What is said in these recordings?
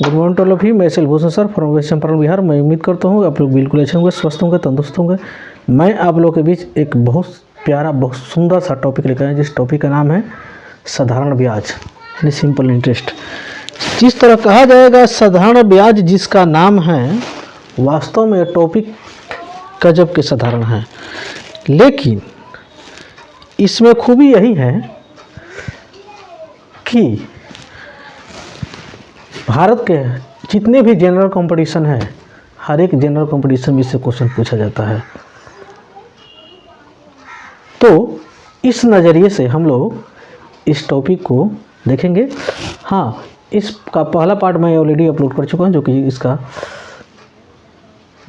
Good morning to all of you. मैं Bhushan sir from west Champaran Bihar. मैं उम्मीद करता हूँ आप लोग बिल्कुल अच्छे होंगे, स्वस्थ होंगे, तंदुरुस्त होंगे। मैं आप लोगों के बीच एक बहुत प्यारा, बहुत सुंदर सा टॉपिक लेकर आया, जिस टॉपिक का नाम है साधारण ब्याज यानी सिंपल इंटरेस्ट। जिस तरह कहा जाएगा साधारण ब्याज जिसका नाम है, वास्तव में यह टॉपिक गजब के साधारण है, लेकिन इसमें खूबी यही है कि भारत के जितने भी जनरल कंपटीशन है, हर एक जनरल कंपटीशन में इससे क्वेश्चन पूछा जाता है। तो इस नज़रिए से हम लोग इस टॉपिक को देखेंगे। हाँ, इसका पहला पार्ट मैं ऑलरेडी अपलोड कर चुका हूँ, जो कि इसका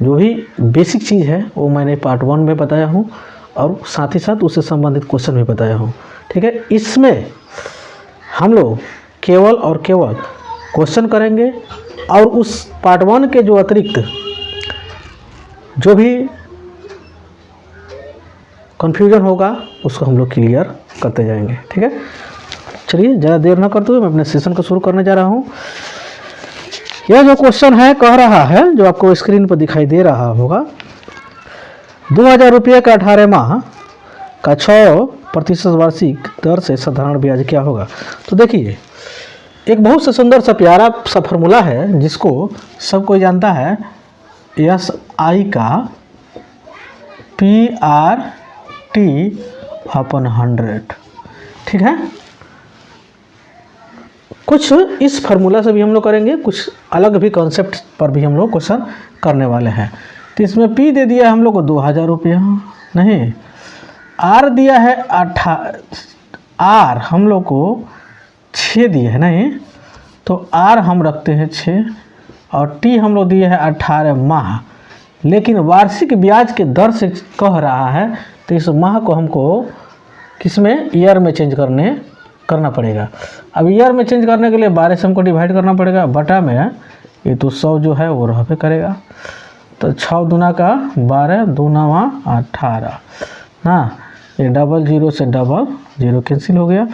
जो भी बेसिक चीज़ है वो मैंने पार्ट 1 में बताया हूँ और साथ ही साथ उससे संबंधित क्वेश्चन भी बताया हूँ। ठीक है, इसमें हम लोग केवल और केवल क्वेश्चन करेंगे और उस पार्ट 1 के जो अतिरिक्त जो भी कन्फ्यूजन होगा उसको हम लोग क्लियर करते जाएंगे। ठीक है, चलिए ज़्यादा देर ना करते हुए मैं अपने सेशन को शुरू करने जा रहा हूँ। यह जो क्वेश्चन है कह रहा है, जो आपको स्क्रीन पर दिखाई दे रहा होगा, 2000 रुपये का 18 माह का 6% वार्षिक दर से साधारण ब्याज क्या होगा। तो देखिए, एक बहुत सा सुंदर सा प्यारा सा फॉर्मूला है जिसको सब कोई जानता है, SI का PRT/100। ठीक है, कुछ इस फार्मूला से भी हम लोग करेंगे, कुछ अलग भी कॉन्सेप्ट पर भी हम लोग क्वेश्चन करने वाले हैं। तो इसमें P दे दिया हम लोग को 2000 रुपया, नहीं R दिया है 18, R हम लोग को 6 दिए है, नहीं तो R हम रखते हैं 6 और T हम लोग दिए हैं 18 माह, लेकिन वार्षिक ब्याज के दर से कह रहा है, तो इस माह को हमको किस में, ईयर में चेंज करना पड़ेगा। अब ईयर में चेंज करने के लिए 12 से हमको डिवाइड करना पड़ेगा, बटा में ये तो 100 जो है वो रहबे करेगा। तो 6 दूना का 12, 2 9 18 ना, ये डबल जीरो से डबल जीरो कैंसिल हो गया,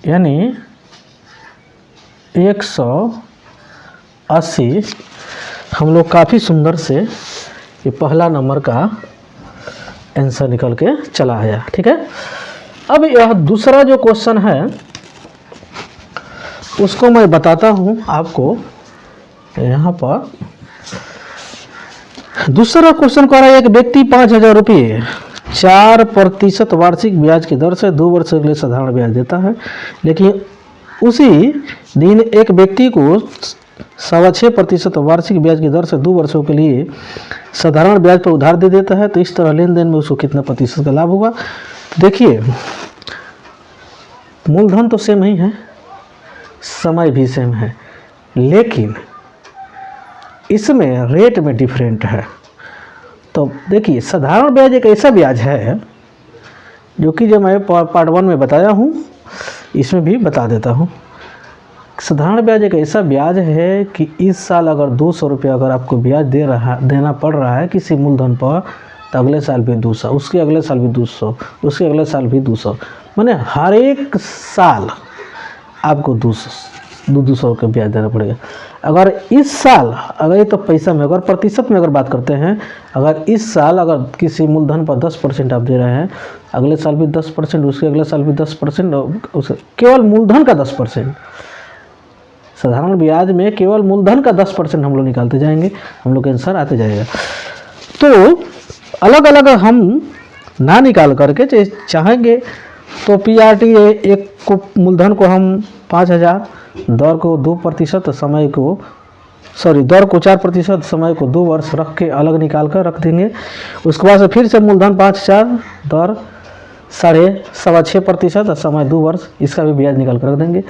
यानी 180 हम लोग काफ़ी सुंदर से ये पहला नंबर का आंसर निकल के चला आया। ठीक है, अब यह दूसरा जो क्वेश्चन है उसको मैं बताता हूँ आपको। यहाँ पर दूसरा क्वेश्चन कह रहा है, एक व्यक्ति 5000 रुपये 4% वार्षिक ब्याज की दर से 2 वर्ष के लिए साधारण ब्याज देता है, लेकिन उसी दिन एक व्यक्ति को 6.25% वार्षिक ब्याज की दर से 2 वर्षों के लिए साधारण ब्याज पर उधार दे देता है। तो इस तरह लेन देन में उसको कितना प्रतिशत का लाभ होगा। देखिए, मूलधन तो सेम ही है, समय भी सेम है, लेकिन इसमें रेट में डिफरेंट है। तो देखिए, साधारण ब्याज एक ऐसा ब्याज है जो कि जो मैं पार्ट 1 में बताया हूँ, इसमें भी बता देता हूँ। साधारण ब्याज एक ऐसा ब्याज है कि इस साल अगर 200 रुपया अगर आपको ब्याज देना पड़ रहा है किसी मूलधन पर, तो अगले साल भी 200, उसके अगले साल भी 200, उसके अगले साल भी 200, माने हर एक साल आपको 200 का ब्याज देना पड़ेगा। अगर इस साल, अगर ये तो पैसा में, अगर प्रतिशत में अगर बात करते हैं, अगर इस साल अगर किसी मूलधन पर 10% आप दे रहे हैं, अगले साल भी 10%, उसके अगले साल भी 10%, उसके केवल मूलधन का 10%, साधारण ब्याज में केवल मूलधन का 10% हम लोग निकालते जाएंगे, हम लोग का आंसर आते जाएगा। तो अलग अलग हम ना निकाल करके चाहेंगे तो PRT एक को मूलधन को हम 5000, दर को 2%, समय को दर को 4%, समय को 2 वर्ष रख के अलग निकाल कर रख देंगे। उसके बाद से फिर से मूलधन 5000, दर 6.25% और समय 2 वर्ष, इसका भी ब्याज निकाल कर रख देंगे।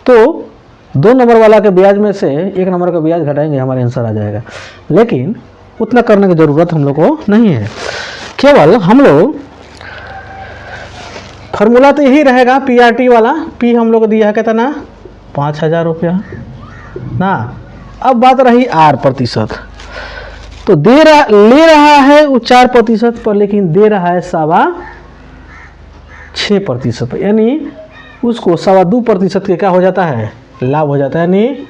तो 2 नंबर वाला के ब्याज में से 1 नंबर का ब्याज घटाएंगे, हमारा आंसर आ जाएगा। लेकिन उतना करने की ज़रूरत हम लोग को नहीं है, केवल हम लोग फार्मूला तो यही रहेगा PRT वाला। P हम लोग दिया है कितना, 5000 रुपया ना। अब बात रही R%, तो ले रहा है वो 4% पर, लेकिन दे रहा है 6.25%, यानी उसको 2.25% के क्या हो जाता है, लाभ हो जाता है, यानी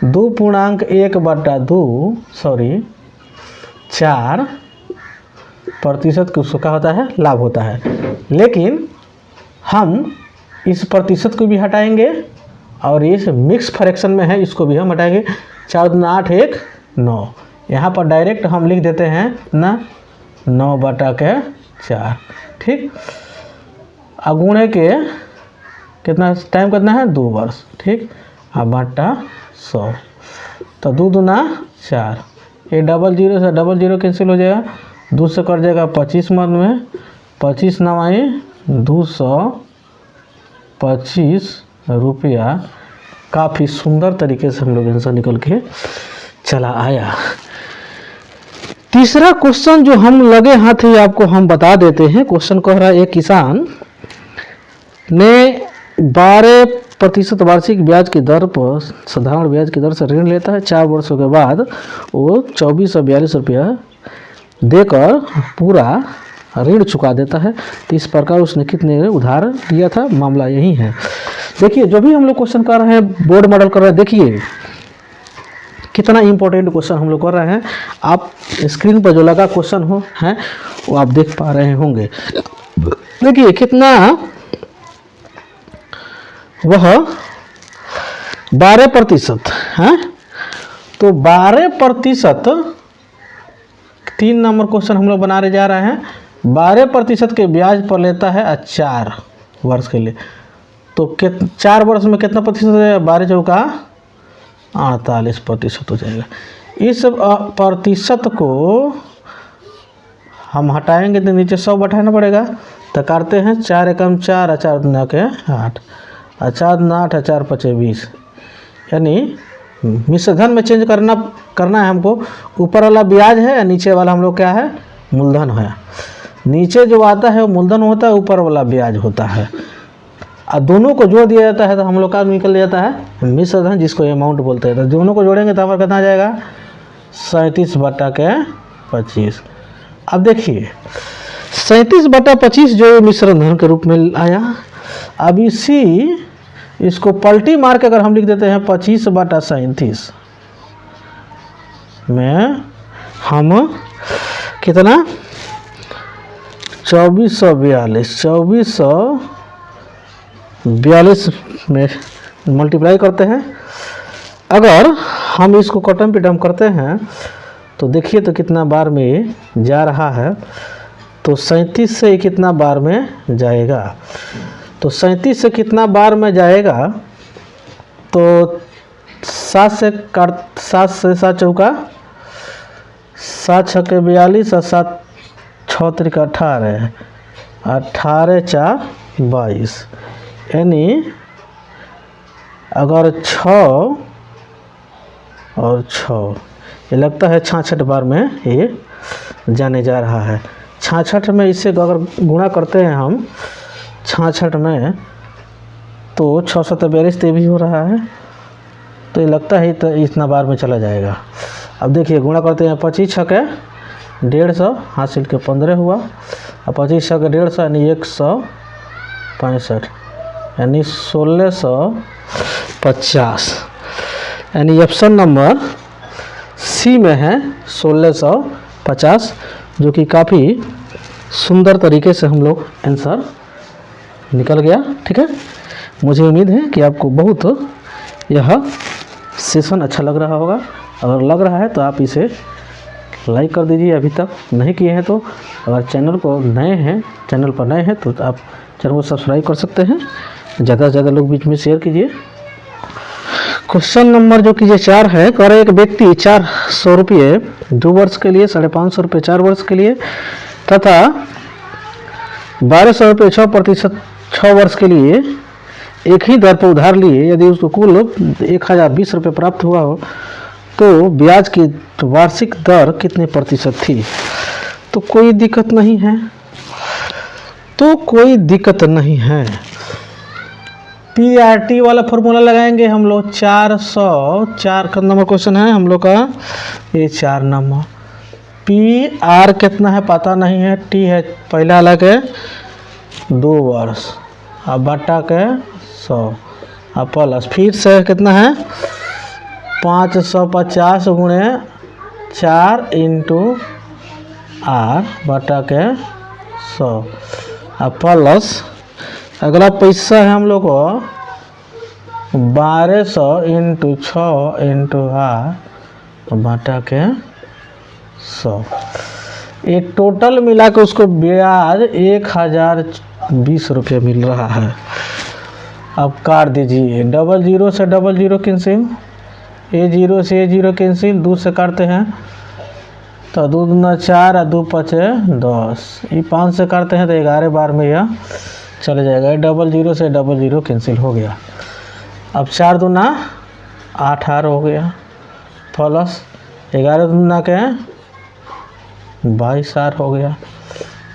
4% की उसको क्या होता है, लाभ होता है। लेकिन हम इस प्रतिशत को भी हटाएंगे और इस मिक्स फ्रैक्शन में है इसको भी हम हटाएंगे। 4 दूना 8, 1 9। यहाँ पर डायरेक्ट हम लिख देते हैं ना 9/4। ठीक, अगुणे के कितना टाइम कितना है, 2 वर्ष। ठीक, अब बटा 100 तो 2 दूना 4, ये 00 से 00 कैंसिल हो जाएगा, 2 से कट जाएगा 25 मन में, 25 9 225 रुपया। काफ़ी सुंदर तरीके से हम लोग आंसर निकल के चला आया। तीसरा क्वेश्चन जो हम लगे हाथ ही आपको हम बता देते हैं। क्वेश्चन कह रहा है एक किसान ने 12% वार्षिक ब्याज की दर पर साधारण ब्याज की दर से ऋण लेता है। 4 वर्षों के बाद वो 2442 रुपया देकर पूरा ऋण चुका देता है। तो इस प्रकार उसने कितने उधार दिया था, मामला यही है। देखिए जो भी हम लोग क्वेश्चन कर रहे हैं, बोर्ड मॉडल कर रहे हैं, देखिए कितना इंपॉर्टेंट क्वेश्चन हम लोग कर रहे हैं। आप स्क्रीन पर जो लगा क्वेश्चन हो है वो आप देख पा रहे होंगे। देखिए कितना वह 12% है, तो 12% 3 नंबर क्वेश्चन हम लोग बनाने जा रहे हैं। 12% के ब्याज पर लेता है 4 वर्ष के लिए, तो 4 वर्ष में कितना प्रतिशत हो जाएगा, 12 चौका 48% हो जाएगा। इस प्रतिशत को हम हटाएंगे तो नीचे 100 बैठाना पड़ेगा, तो काटते हैं 4 एकम 4, 4 दूना के 8, 4 दूना 8, 4 पचे 20। यानी मिश्रधन में चेंज करना है हमको। ऊपर वाला ब्याज है या नीचे वाला हम लोग क्या है, मूलधन है। नीचे जो आता है वो मूलधन होता है, ऊपर वाला ब्याज होता है, और दोनों को जोड़ दिया जाता है तो हम लोग का निकल जाता है मिश्रधन, जिसको अमाउंट बोलते हैं। तो दोनों को जोड़ेंगे तो हमारा कितना आ जाएगा, 37/25। अब देखिए 37/25 जो मिश्रधन के रूप में आया। अब इसको पलटी मार के अगर हम लिख देते हैं 25/37 में हम कितना 2442 में मल्टीप्लाई करते हैं। अगर हम इसको कॉटन पिटम करते हैं तो देखिए तो कितना बार में जा रहा है, तो 37 से कितना बार में जाएगा, तो 37 से कितना बार में जाएगा, तो 7 से 7 चौका 7 छक्के 42 और 7 6 त्रिका 18, 18 4 22। यानी अगर 6 और 6 ये लगता है 66 बार में ये जाने जा रहा है। 66 में इससे अगर गुणा करते हैं हम 66 में, तो 6 7 42 भी हो रहा है, तो ये लगता है तो इतना बार में चला जाएगा। अब देखिए गुणा करते हैं 25 छक्के 150, हासिल के 15 हुआ, और 25 छक्के 150 यानी 165, यानी 1650। यानी ऑप्शन नंबर सी में है 1650, जो कि काफ़ी सुंदर तरीके से हम लोग आंसर निकल गया। ठीक है, मुझे उम्मीद है कि आपको बहुत यह सेशन अच्छा लग रहा होगा। अगर लग रहा है तो आप इसे लाइक कर दीजिए, अभी तक नहीं किए हैं तो। अगर चैनल पर नए हैं तो आप चैनल को सब्सक्राइब कर सकते हैं। ज़्यादा से ज़्यादा लोग बीच में शेयर कीजिए। क्वेश्चन नंबर जो कि 4 है, कह रहे एक व्यक्ति 400 रुपये 2 वर्ष के लिए, 550 रुपये 4 वर्ष के लिए तथा 1200 रुपये 6% 6 वर्ष के लिए एक ही दर पर उधार लिए। यदि उसको कुल 1020 रुपये प्राप्त हुआ हो तो ब्याज की वार्षिक दर कितने प्रतिशत थी। तो कोई दिक्कत नहीं है, PRT वाला फॉर्मूला लगाएंगे हम लोग। 404 का नंबर क्वेश्चन है हम लोग का, ये 4 नंबर। PR कितना है पता नहीं है, T है पहला अलग है 2 वर्ष, अब बटा के 100, अब प्लस फिर से कितना है 550 गुणे 4 इंटू आर बटा के 100 अब प्लस अगला पैसा है हम लोग को 1200 इंटू 6 इंटू आर बटा के 100। ये टोटल मिला के उसको ब्याज 1020 रुपये मिल रहा है। अब काट दीजिए, 00 से 00 कैंसिल, A0 से A0 कैंसिल, 2 से काटते हैं तो 2 दूना 4 और 2 पचे 10, ये 5 से काटते हैं तो 11 बार में यह चले जाएगा। 00 से 00 कैंसिल हो गया। अब 4 दूना 8 आर हो गया, प्लस 11 दूना के 22 आर हो गया,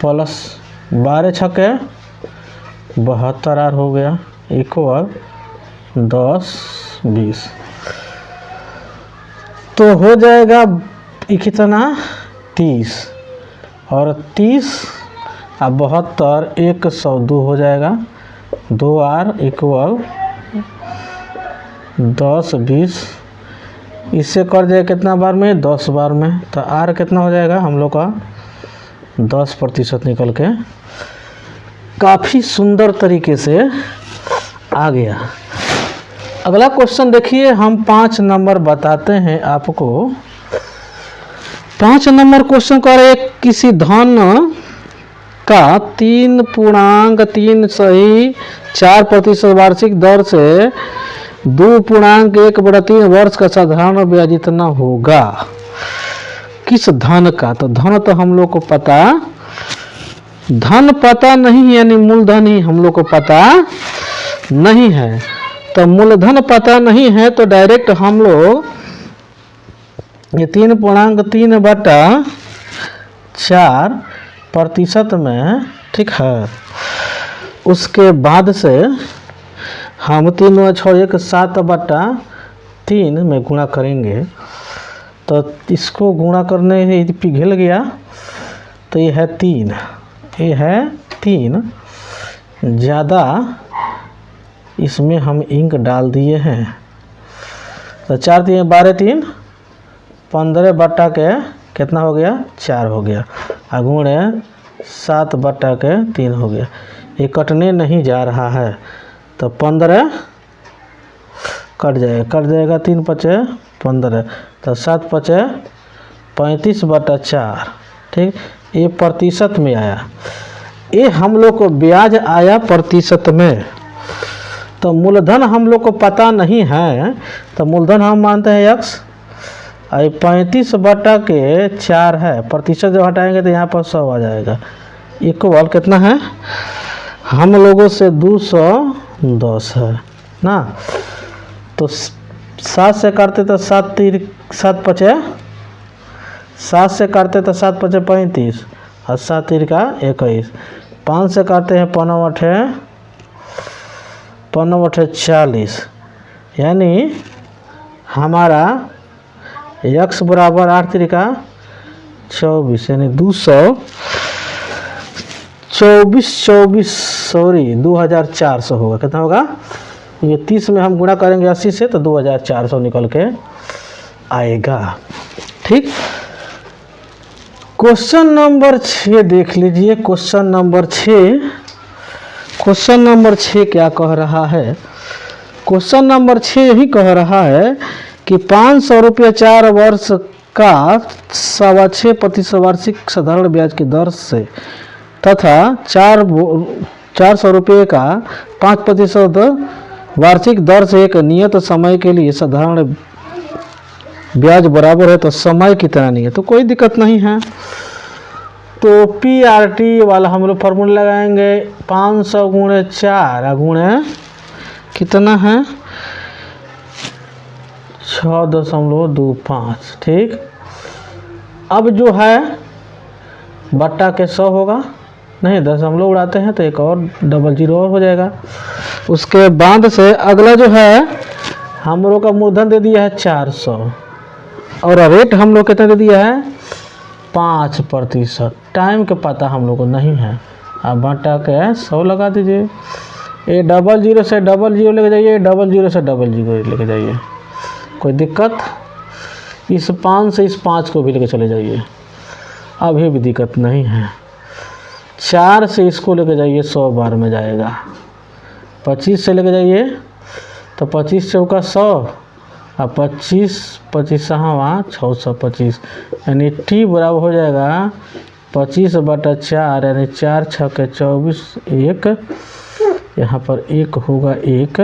प्लस 12 छक्के 72 आर हो गया, इक्वल 10 20। तो हो जाएगा कितना 30 और 30 अब 72 102 हो जाएगा, 2 आर इक्वल 10 20। इससे कर जाए कितना बार में 10 बार में, तो आर कितना हो जाएगा हम लोग का 10% निकल के काफ़ी सुंदर तरीके से आ गया। अगला क्वेश्चन देखिए, हम 5 नंबर बताते हैं आपको। 5 नंबर क्वेश्चन कर एक किसी धन का 3.3 सही 4% वार्षिक दर से 2.1/3 वर्ष का साधारण ब्याज इतना होगा। किस धन का? तो धन तो हम लोग को पता, धन पता नहीं यानी मूलधन ही हम लोग को पता नहीं है। तो मूलधन पता नहीं है तो डायरेक्ट हम लोग ये 3.3/4% में, ठीक है, उसके बाद से हम 3 6 1 7/3 में गुणा करेंगे। तो इसको गुणा करने से पिघल गया तो ये है 3, ये है 3 ज़्यादा इसमें हम इंक डाल दिए हैं। तो 4 3 12 3 15 बटा के कितना हो गया 4 हो गया, गुणे 7 बटा के 3 हो गया। ये कटने नहीं जा रहा है तो 15 कट जाएगा 3 पचे 15 तो 7 पचे 35/4, ठीक। ये प्रतिशत में आया, ये हम लोग को ब्याज आया प्रतिशत में। तो मूलधन हम लोग को पता नहीं है तो मूलधन हम मानते हैं x, 35/4 है, प्रतिशत जब हटाएंगे तो यहाँ पर 100 आ जाएगा, इक्वल कितना है हम लोगों से 210 है ना। तो 7 से काटते तो 7 पचे 7 से काटते तो 7 पचे 35 और 7 3 का 21, 5 से काटते हैं 5 8 40, यानी हमारा x बराबर 8 3 का 24 यानी 2400 होगा। कितना होगा? ये 30 में हम गुणा करेंगे 80 से तो 2400 निकल के आएगा, ठीक। क्वेश्चन नंबर 6 देख लीजिए। क्वेश्चन नंबर 6 क्या कह रहा है? क्वेश्चन नंबर 6 यही कह रहा है कि 500 रुपये 4 वर्ष का 6.25% वार्षिक साधारण ब्याज की दर से तथा 400 रुपये का 5% वार्षिक दर से एक नियत समय के लिए साधारण ब्याज बराबर है, तो समय कितना नहीं है। तो कोई दिक्कत नहीं है, तो PRT वाला हम लोग फॉर्मूला लगाएंगे। 500 गुणे 4 गुणे कितना है 6.25, ठीक। अब जो है बट्टा के 100 होगा, नहीं 10 हम लोग उड़ाते हैं तो एक और 00 और हो जाएगा। उसके बाद से अगला जो है हम लोग का मूलधन दे दिया है 400 और रेट हम लोग कितना दे दिया है 5%। टाइम के पता हम लोग को नहीं है, अब बटा के 100 लगा दीजिए। ये 00 से 00 लेके जाइए, 00 से 00 लेके जाइए, कोई दिक्कत? इस 5 से इस 5 को भी लेके चले जाइए, अभी भी दिक्कत नहीं है। 4 से इसको लेके जाइए, 100 बार में जाएगा। 25 से लेके जाइए तो 25 चौका 100 और 25 25 वहाँ 625, यानी टी बराबर हो जाएगा 25/4, यानी 4 छक्के 24, 1 यहाँ पर 1 होगा 1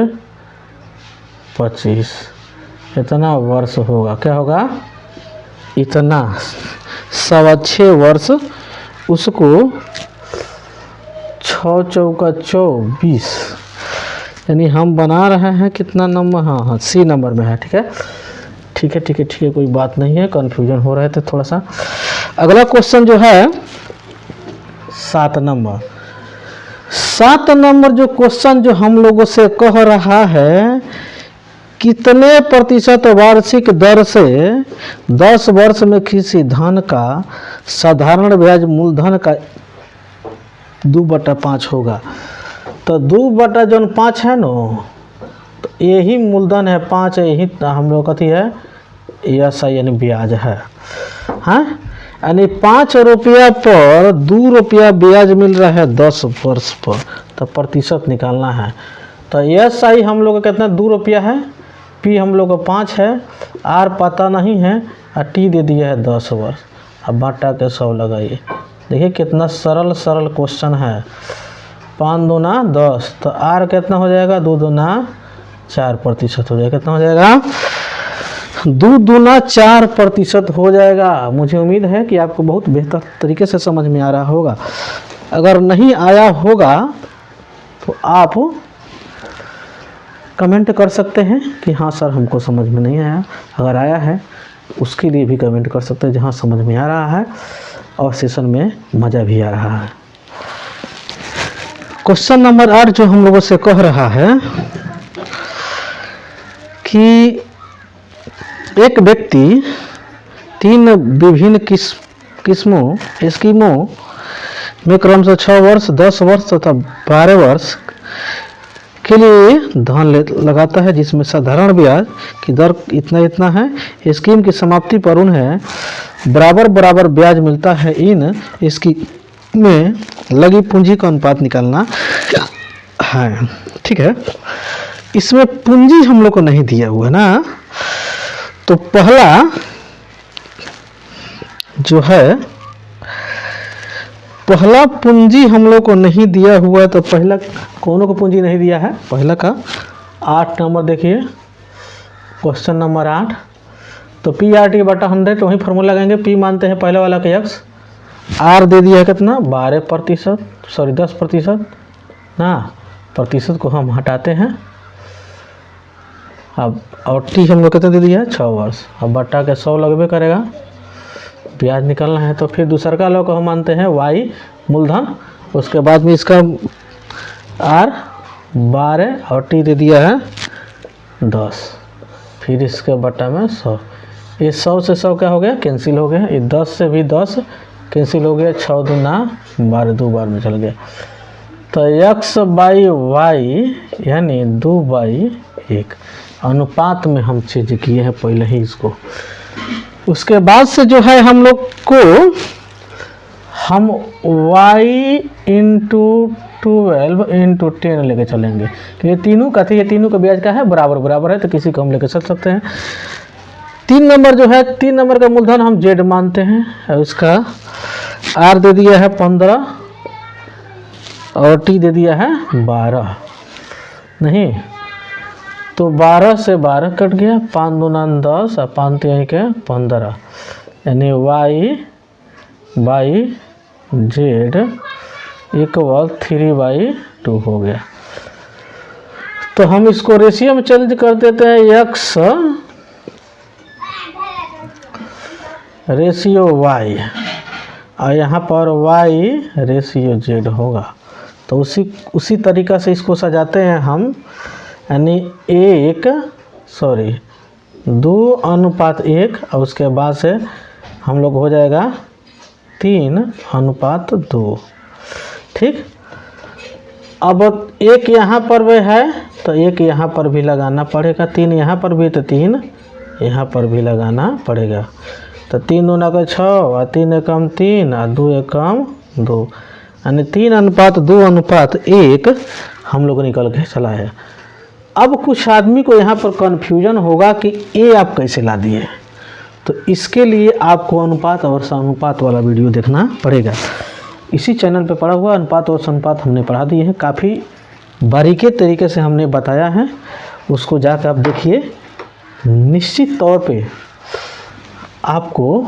25, इतना वर्ष होगा। क्या होगा? इतना 6.25 वर्ष। उसको 6 चौका 24, यानी हम बना रहे हैं कितना नंबर? हाँ, सी नंबर में है। ठीक है, ठीक है, ठीक है, ठीक है, कोई बात नहीं है, कन्फ्यूजन हो रहे थे थोड़ा सा। अगला क्वेश्चन जो है 7 नंबर। 7 नंबर जो क्वेश्चन जो हम लोगों से कह रहा है, कितने प्रतिशत वार्षिक दर से 10 वर्ष में किसी धन का साधारण ब्याज मूलधन का 2/5 होगा। तो 2/5 है नो, तो यही मूलधन है, 5 यही हम लोग कथी है? ESI यानी ब्याज है। हाँ, यानी 5 रुपया पर 2 रुपया ब्याज मिल रहा है 10 वर्ष पर, तो प्रतिशत निकालना है। तो ESI हम लोग का कितना? 2 रुपया है, P हम लोग का 5 है, R पता नहीं है, और T दे दिया है 10 वर्ष। अब बाटा के 100 लगाइए, देखिए कितना सरल सरल क्वेश्चन है। 5 दूना 10, तो R कितना हो जाएगा? 2 दूना 4 प्रतिशत हो जाएगा। कितना हो जाएगा? 2 दूना 4 प्रतिशत हो जाएगा। मुझे उम्मीद है कि आपको बहुत बेहतर तरीके से समझ में आ रहा होगा। अगर नहीं आया होगा तो आप कमेंट कर सकते हैं कि हाँ सर हमको समझ में नहीं आया। अगर आया है उसके लिए भी कमेंट कर सकते हैं जहाँ समझ में आ रहा है और सेशन में मज़ा भी आ रहा है। क्वेश्चन नंबर 8 जो हम लोगों से कह रहा है कि एक व्यक्ति 3 विभिन्न किस्मों स्कीमों में क्रमशः 6 वर्ष, 10 वर्ष तथा 12 वर्ष के लिए धन लगाता है, जिसमें साधारण ब्याज की दर इतना इतना है। स्कीम की समाप्ति पर उन्हें बराबर बराबर ब्याज मिलता है। इन स्कीम में लगी पूंजी का अनुपात निकालना है। ठीक है, इसमें पूंजी हम लोग को नहीं दिया हुआ है ना, तो पहला जो है, पहला पूंजी हम लोग को नहीं दिया हुआ है। तो पहला कौनों को पूंजी नहीं दिया है? पहला का 8 नंबर देखिए, क्वेश्चन नंबर 8। तो P/100 वही फार्मूला लगाएंगे। P मानते हैं पहले वाला के x, R दे दिया है कितना? 12%, सॉरी 10% ना, प्रतिशत को हम हटाते हैं। अब और T हम लोग कितना दे दिया है? 6 वर्ष। अब बट्टा के 100 लगभग करेगा, ब्याज निकालना है। तो फिर दूसरा का लोग हम मानते हैं y मूलधन, उसके बाद में इसका R 12 और T दे दिया है 10, फिर इसके बट्टा में 100। ये 100 से 100 क्या हो गया? कैंसिल हो गया। ये 10 से भी 10 कैंसिल हो गया। 6 दूना 12, 2 बार में चल गया। तो x/y यानी 2/1 अनुपात में हम चेंज किए हैं पहले ही इसको। उसके बाद से जो है हम लोग को हम y × 12 × 10 लेके चलेंगे। तो ये तीनों का ये तीनों का ब्याज का है बराबर बराबर है, तो किसी को हम लेके चल सकते हैं। 3 नंबर जो है, 3 नंबर का मूलधन हम z मानते हैं, और उसका r दे दिया है 15 और t दे दिया है 12। नहीं तो 12 से 12 कट गया, 5 दूना 10 और 5 3 के 15, यानी y/z इक्वल 3/2 हो गया। तो हम इसको रेशियो में चेंज कर देते हैं, x रेशियो y और यहाँ पर y रेशियो z होगा। तो उसी तरीक़ा से इसको सजाते हैं हम, यानी 2:1 और उसके बाद से हम लोग हो जाएगा 3:2। ठीक, अब एक यहाँ पर भी है तो एक यहाँ पर भी लगाना पड़ेगा, 3 यहाँ पर भी तो 3 यहाँ पर भी लगाना पड़ेगा। तो 3 दूना का 6 और 3 एकम 3 और 2 एकम 2, यानी 3:2:1 हम लोग निकल के चला है। अब कुछ आदमी को यहाँ पर कन्फ्यूजन होगा कि ये आप कैसे ला दिए, तो इसके लिए आपको अनुपात और समानुपात वाला वीडियो देखना पड़ेगा। इसी चैनल पे पढ़ा हुआ अनुपात और समानुपात हमने पढ़ा दिए हैं, काफ़ी बारीकी तरीके से हमने बताया है, उसको जाकर आप देखिए। निश्चित तौर पे आपको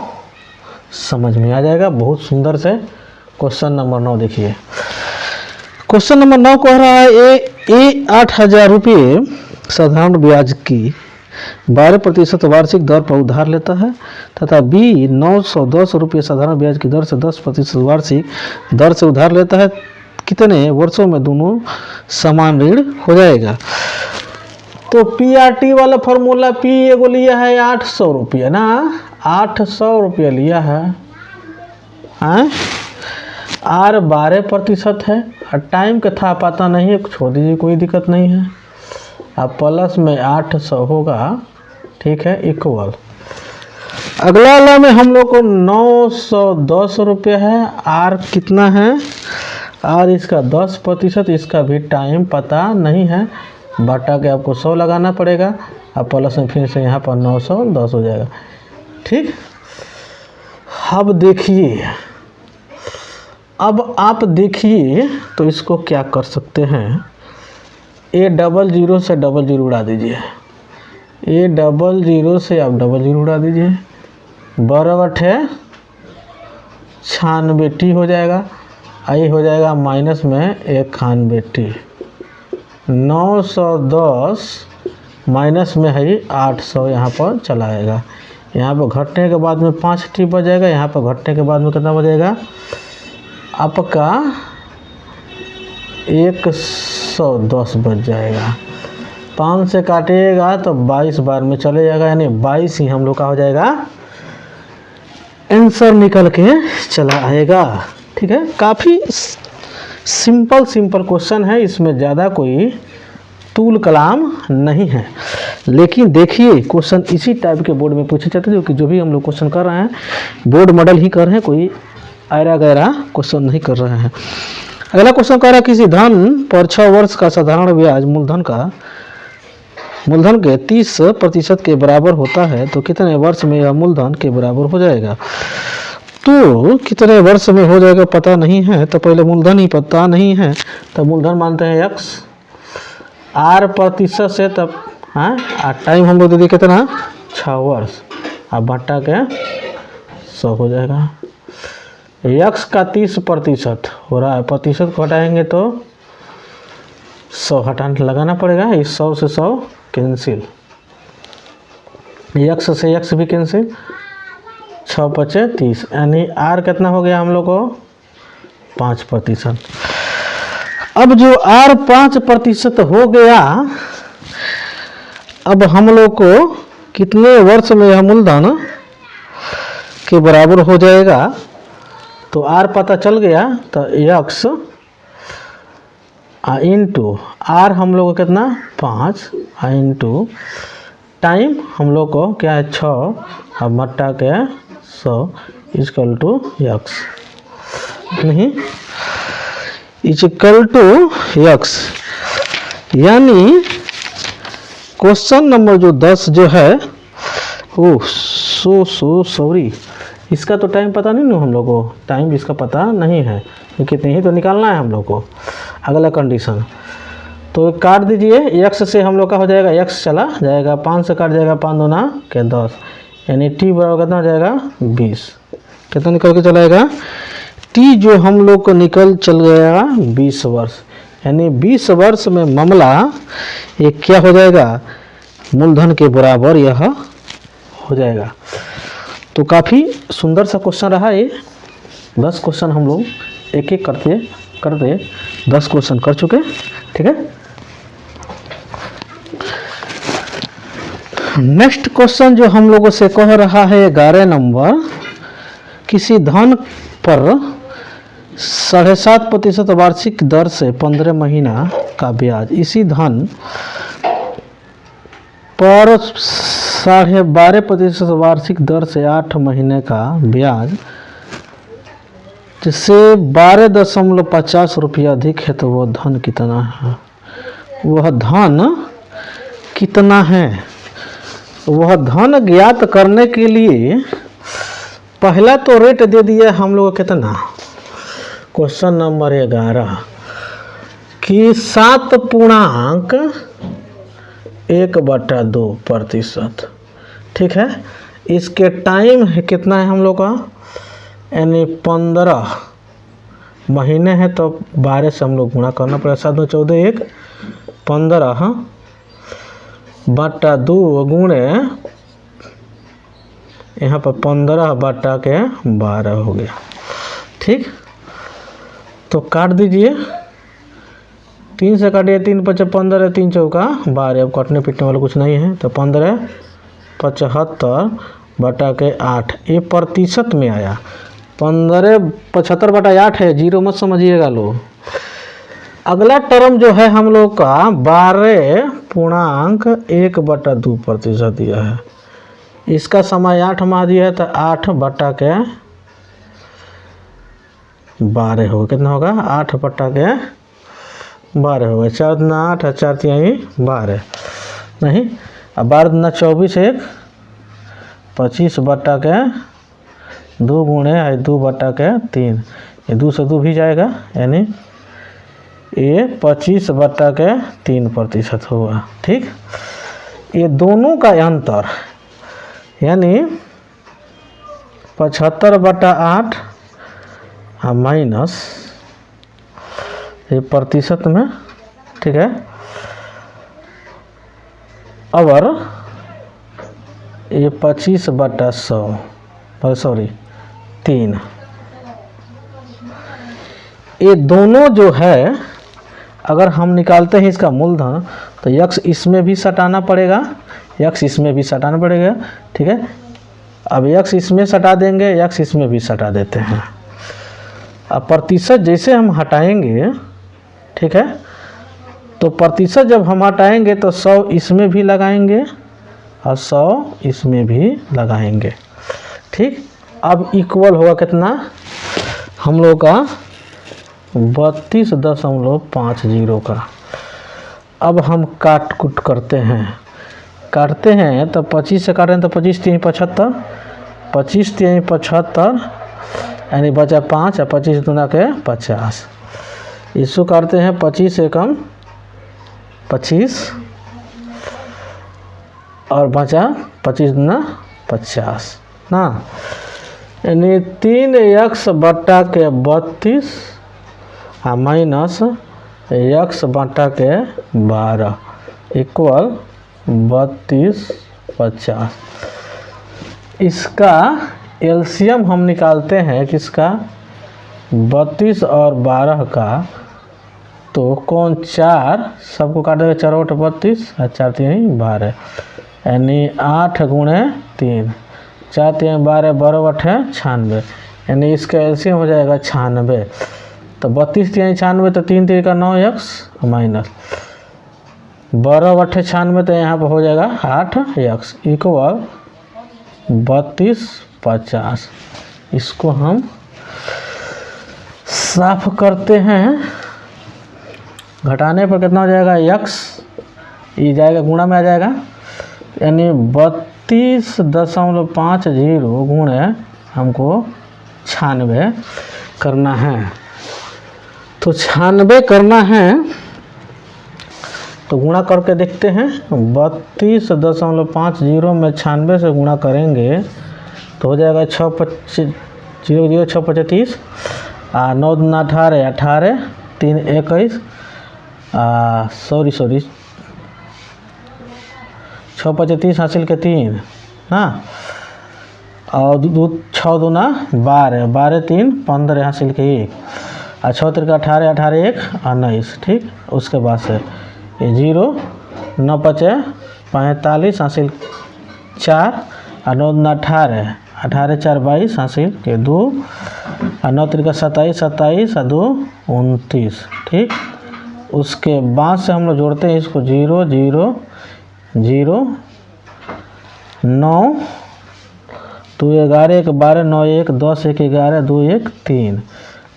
समझ में आ जाएगा बहुत सुंदर से। क्वेश्चन नंबर 9 देखिए। क्वेश्चन नंबर 9 कह रहा है ए 8,000 रुपये साधारण ब्याज की 12% वार्षिक दर पर उधार लेता है तथा बी 910 रुपये साधारण ब्याज की दर से 10% वार्षिक दर से उधार लेता है। कितने वर्षों में दोनों समान ऋण हो जाएगा? तो PRT वाला फॉर्मूला, P एगो लिया है 800 रुपये ना, 800 रुपये लिया है, R 12% है और टाइम का था पता नहीं है, छोड़ दीजिए कोई दिक्कत नहीं है। अब प्लस में 800 होगा, ठीक है, इक्वल। अगला वाला में हम लोग को 910 रुपये है, R कितना है, R इसका 10%, इसका भी टाइम पता नहीं है, बटा के आपको 100 लगाना पड़ेगा। अब प्लस में फिर से यहाँ पर 910 हो जाएगा, ठीक। अब देखिए, अब आप देखिए तो इसको क्या कर सकते हैं, A 00 से 00 उड़ा दीजिए, A 00 से आप 00 उड़ा दीजिए, 12 है 96T हो जाएगा, आई हो जाएगा माइनस में 91T, 910 माइनस में है 800 यहाँ पर चला आएगा। यहाँ पर घटने के बाद में 5T बच जाएगा, यहाँ पर घटने के बाद में कितना बचेगा आपका 110 बच जाएगा। 5 से काटिएगा तो 22 बार में चले जाएगा, यानी 22 ही हम लोग का हो जाएगा, आंसर निकल के चला आएगा, ठीक है। काफ़ी सिंपल क्वेश्चन है, इसमें ज़्यादा कोई तूल कलाम नहीं है। लेकिन देखिए क्वेश्चन इसी टाइप के बोर्ड में पूछे जाते हैं, जो भी हम लोग क्वेश्चन कर रहे हैं बोर्ड मॉडल ही कर रहे हैं, कोई ऐरा गैरा क्वेश्चन नहीं कर रहे हैं। अगला क्वेश्चन कह रहा है किसी धन पर 6 वर्ष का साधारण ब्याज मूलधन के 30% के बराबर होता है, तो कितने वर्ष में यह मूलधन के बराबर हो जाएगा? तो कितने वर्ष में हो जाएगा पता नहीं है, तो पहले मूलधन ही पता नहीं है, तो मूलधन मानते हैं x, R प्रतिशत से, तब टाइम हम लोग दे दिए कितना 6 वर्ष, अब बटा के 100 हो जाएगा। x का 30% हो रहा है, प्रतिशत को हटाएंगे तो 100 हटाने लगाना पड़ेगा, इस 100 से 100 कैंसिल, x से x भी कैंसिल, 6 × 30, यानी R कितना हो गया हम लोग को 5%। अब जो R 5% हो गया, अब हम लोग को कितने वर्ष में यह मूलधन के बराबर हो जाएगा? तो R पता चल गया, तो x इंटू R हम लोग को कितना 5 इंटू टाइम हम लोग को क्या है 6, अब मट्टा के 100 इक्वल टू x, नहीं इक्वल टू x, यानी क्वेश्चन नंबर जो 10 जो है, सॉरी, इसका तो टाइम पता नहीं ना हम लोग को, टाइम इसका पता नहीं है, कितने ही तो निकालना है हम लोग को। अगला कंडीशन तो काट दीजिए, x से हम लोग का हो जाएगा, x चला जाएगा, 5 से काट जाएगा 5 दूना के 10, यानी t बराबर कितना हो जाएगा 20, कितना निकल के चलाएगा t जो हम लोग को निकल चल गया 20 वर्ष, यानी 20 वर्ष में मामला एक क्या हो जाएगा मूलधन के बराबर यह हो जाएगा। तो काफ़ी सुंदर सा क्वेश्चन रहा ये। 10 क्वेश्चन हम लोग एक एक करते 10 क्वेश्चन कर चुके, ठीक है। नेक्स्ट क्वेश्चन जो हम लोगों से कह रहा है 11 नंबर, किसी धन पर 7.5% वार्षिक दर से 15 महीना का ब्याज, इसी धन पर 12.5% वार्षिक दर से 8 महीने का ब्याज जिससे 12.50 रुपया अधिक है, तो वह धन कितना है? वह धन कितना है? वह धन ज्ञात करने के लिए पहला तो रेट दे दिया हम लोग कितना, क्वेश्चन नंबर 11 कि 7.1/2%। ठीक है, इसके टाइम है कितना है हम लोग का, यानी 15 महीने है, तो 12 से हम लोग गुणा करना पड़ेगा। 7 में 14 1 15/2 गुणे यहाँ पर 15/12 हो गया। ठीक, तो काट दीजिए, 3 से काटिए, 3 × 5 = 15, 3 × 4 = 12। अब काटने पीटने वाला कुछ नहीं है, तो 15/75/8 ये प्रतिशत में आया। 15/75/8 है, जीरो मत समझिएगा लोग। अगला टर्म जो है हम लोग का 12.1/2% दिया है। इसका समय 8 माह दिया है, तो 8/12 होगा। कितना होगा? 8/12 होगा। 4 दूना 8 और 4 तिहाई 12 नहीं, अब 12 दूना 24 1 25/2 गुणे 2/3, ये 2 से 2 भी जाएगा, यानी ये 25/3% होगा। ठीक, ये दोनों का अंतर यानी 75/8 माइनस ये प्रतिशत में। ठीक है, और ये 25/100 ये दोनों जो है, अगर हम निकालते हैं इसका मूलधन, तो यक्स इसमें भी सटाना पड़ेगा, यक्स इसमें भी सटाना पड़ेगा। ठीक है, अब यक्स इसमें सटा देंगे, यक्स इसमें भी सटा देते हैं। अब प्रतिशत जैसे हम हटाएंगे, ठीक है, तो प्रतिशत जब हम हटाएंगे तो 100 इसमें भी लगाएंगे और 100 इसमें भी लगाएंगे। ठीक, अब इक्वल होगा कितना हम लोग का 32.50 का। अब हम काट कुट करते हैं तो 25 से काटें तो 25 3 75, 25 3 75 यानी बचा 5 और 25 दूना के 50। इसको काटते हैं 25 एकम 25 और बचा 25 दूना 50 ना, यानी 3x/32 माइनस x/12 इक्वल 32/50। इसका एलसीएम हम निकालते हैं किसका, 32 और 12 का, तो कौन 4 सबको काटेगा, 4 × 32 और 4 3 12, यानी 8 गुणे 3, 4 3 12 12 8 96, यानी इसका एलसीएम हो जाएगा 96। तो 32 3 96, तो 3 3 का 9x माइनस 12 8 96, तो यहाँ पर हो जाएगा 8x इक्वल 32/50। इसको हम साफ करते हैं, घटाने पर कितना हो जाएगा, x ये जाएगा गुणा में आ जाएगा, यानी 32.50 गुणे हमको 96 करना है। तो 96 करना है, तो गुणा करके देखते हैं। 32.50 में 96 से गुणा करेंगे तो हो जाएगा 6 25 0 0 6 25, 9 दूना 18 18 3 21 सॉरी 6 25 हासिल के 3 हाँ, और 6 दूना 12 12 3 15 हासिल के 1 और 6 3 18 18 1 19। ठीक, उसके बाद से ये 0 9 5 45 हासिल 4 और 9 दूना 18 18 4 22 हासिल के 2 और 9 3 27 27 और 2 29। ठीक, उसके बाद से हम लोग जोड़ते हैं इसको 0 0 0 9 2 11 1 12 9 1 10 1 11 2 1 3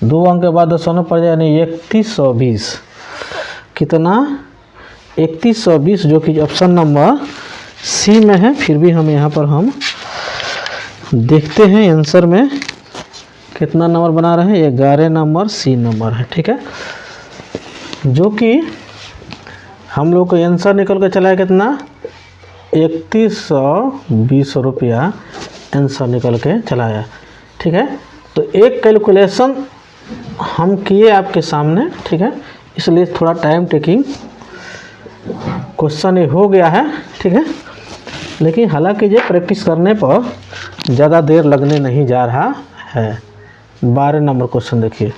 2 अंक के बाद 10 पड़ जाए यानी 3120। कितना? 3120, जो कि ऑप्शन नंबर सी में है। फिर भी हम यहाँ पर हम देखते हैं आंसर में कितना नंबर बना रहे हैं। 11 नंबर सी नंबर है। ठीक है, जो कि हम लोग को आंसर निकल के चला है कितना? 3120 रुपया आंसर निकल के चलाया। ठीक है, तो एक कैलकुलेशन हम किए आपके सामने। ठीक है, इसलिए थोड़ा टाइम टेकिंग क्वेश्चन ये हो गया है। ठीक है, लेकिन हालांकि ये प्रैक्टिस करने पर ज़्यादा देर लगने नहीं जा रहा है। 12 नंबर क्वेश्चन देखिए।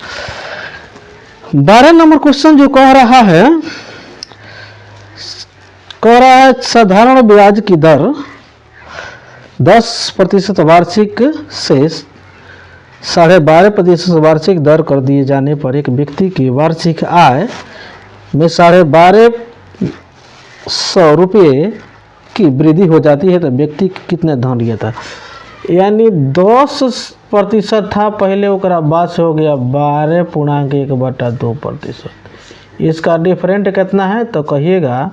12 नंबर क्वेश्चन जो कह रहा है साधारण ब्याज की दर 10% वार्षिक से 12.5% वार्षिक दर कर दिए जाने पर एक व्यक्ति की वार्षिक आय में 1250 रुपये की वृद्धि हो जाती है तो व्यक्ति कितने धन लिया था? यानी 10% था पहले, ओकरा बाद से हो गया 12.1/2%। इसका डिफरेंट कितना है तो कहिएगा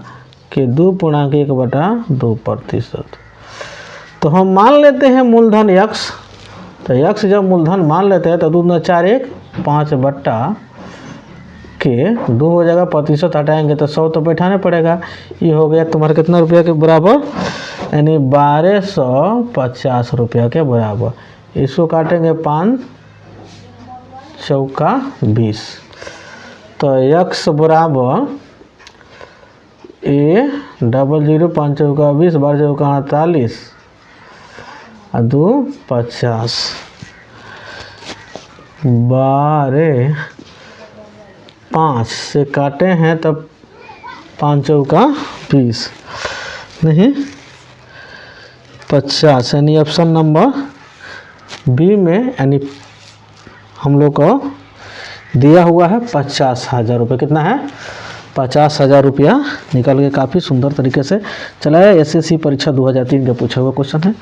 कि 2.1/2%। तो हम मान लेते हैं मूलधन यक्स। तो यक्स जब मूलधन मान लेते हैं तो 2 × 4 = 5 बट्टा के 2 हो जाएगा, प्रतिशत हटाएंगे तो 100 तो बैठाना पड़ेगा। ये हो गया तुम्हारे कितना रुपया के बराबर? यानी 1250 रुपया के बराबर। इसको काटेंगे 5 चौका 20, तो यक्स बराबर A 00 5 चौका 20 12 चौका 48 और 2 50 12 5 से काटे हैं तब 5 चौका 20 नहीं 50, यानी ऑप्शन नंबर बी में यानी हम लोग को दिया हुआ है 50,000 रुपये। कितना है? 50,000 रुपया निकल के काफ़ी सुंदर तरीके से चलाया। एसएससी परीक्षा 2003 के पूछा हुआ क्वेश्चन है।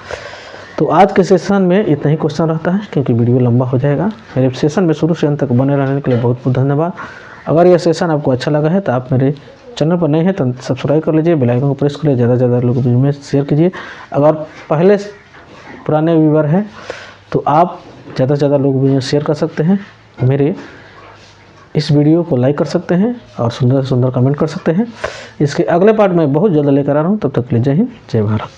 तो आज के सेशन में इतना ही क्वेश्चन रहता है क्योंकि वीडियो लंबा हो जाएगा। मेरे सेशन में शुरू से अंत तक बने रहने के लिए बहुत बहुत धन्यवाद। अगर यह सेशन आपको अच्छा लगा है तो आप मेरे चैनल पर नए हैं तो सब्सक्राइब कर लीजिए, बेल आइकन को प्रेस करिए, ज़्यादा से ज़्यादा लोगों में शेयर कीजिए। अगर पहले पुराने व्यूअर हैं तो आप ज़्यादा से ज़्यादा लोगों में शेयर कर सकते हैं, मेरे इस वीडियो को लाइक कर सकते हैं और सुंदर से सुंदर कमेंट कर सकते हैं। इसके अगले पार्ट में बहुत जल्द लेकर आ रहा हूँ। तब तक के लिए जय हिंद, जय भारत।